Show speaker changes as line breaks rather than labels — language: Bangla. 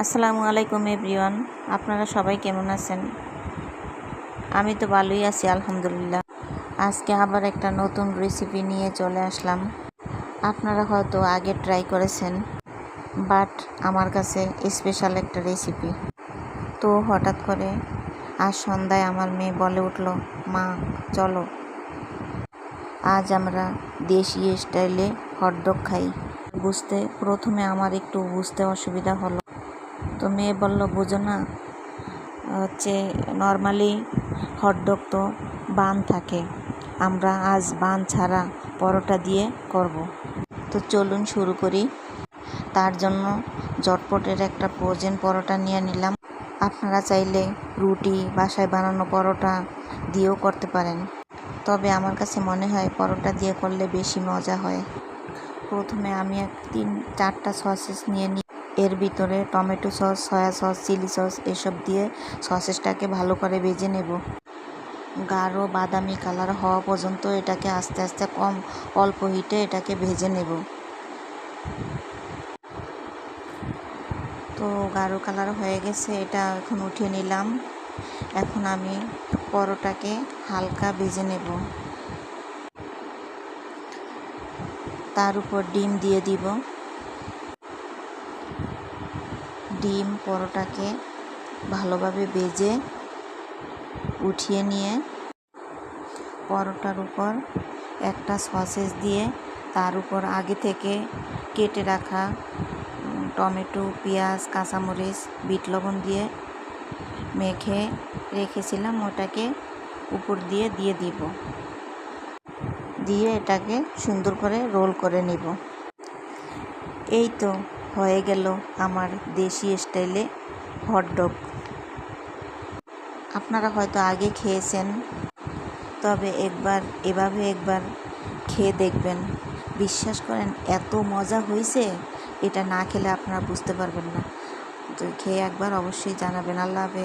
আসসালামু আলাইকুম এভরিওয়ান, আপনারা সবাই কেমন আছেন? আমি তো ভালোই আছি আলহামদুলিল্লাহ। আজকে আবার একটা নতুন রেসিপি নিয়ে চলে আসলাম। আপনারা হয়তো আগে ট্রাই করেছেন, বাট আমার কাছে স্পেশাল একটা রেসিপি। তো হঠাৎ করে আজ সন্ধ্যায় আমার মেয়ে বলে উঠল, মা চলো আজ আমরা দেশি স্টাইলে হটডগ খাই। প্রথমে আমার একটু বুঝতে অসুবিধা হলো। তো মেয়ে বলল, বুঝো না, নর্মালি হটডগ তো বান থাকে, আমরা আজ বান ছাড়া পরোটা দিয়ে করব। তো চলুন শুরু করি। তার জন্য ঝটপটের একটা ফ্রোজেন পরোটা নিয়ে নিলাম। আপনারা চাইলে রুটি, বাসায় বানানো পরোটা দিয়েও করতে পারেন, তবে আমার কাছে মনে হয় পরোটা দিয়ে করলে বেশি মজা হয়। প্রথমে আমি 3-4টা সসেস নিয়ে নিই। এর ভিতরে tomato sauce, soya sauce, chilli sauce এসব দিয়ে সসেসটাকে ভালো করে ভেজে নেব। গাঢ় বাদামি কালার হওয়া পর্যন্ত এটাকে আস্তে আস্তে অল্প হিটে এটাকে ভেজে নেব। তো গাঢ় কালার হয়ে গেছে, এটা এখন উঠিয়ে নিলাম। এখন আমি পরোটাকে হালকা ভেজে নেব। তার উপর ডিম দিয়ে দিব। ডিম পরোটাকে ভালোভাবে ভেজে উঠিয়ে নিয়ে পরোটার উপর একটা সসেস দিয়ে তার উপর আগে থেকে কেটে রাখা টমেটো, পেঁয়াজ, কাঁচামরিচ, বিট লবণ দিয়ে মেখে রেখেছিলাম, ওটাকে উপর দিয়ে দিব। দিয়ে এটাকে সুন্দর করে রোল করে নিব। এই তো হয়ে গেল আমার দেশি স্টাইলে হটডগ। আপনারা হয়তো আগে খেয়েছেন, তবে এভাবে একবার খেয়ে দেখবেন। বিশ্বাস করেন, এত মজা হয়েছে, এটা না খেলে আপনারা বুঝতে পারবেন না। তো খেয়ে একবার অবশ্যই জানাবেন। আল্লাহ হাফেজ।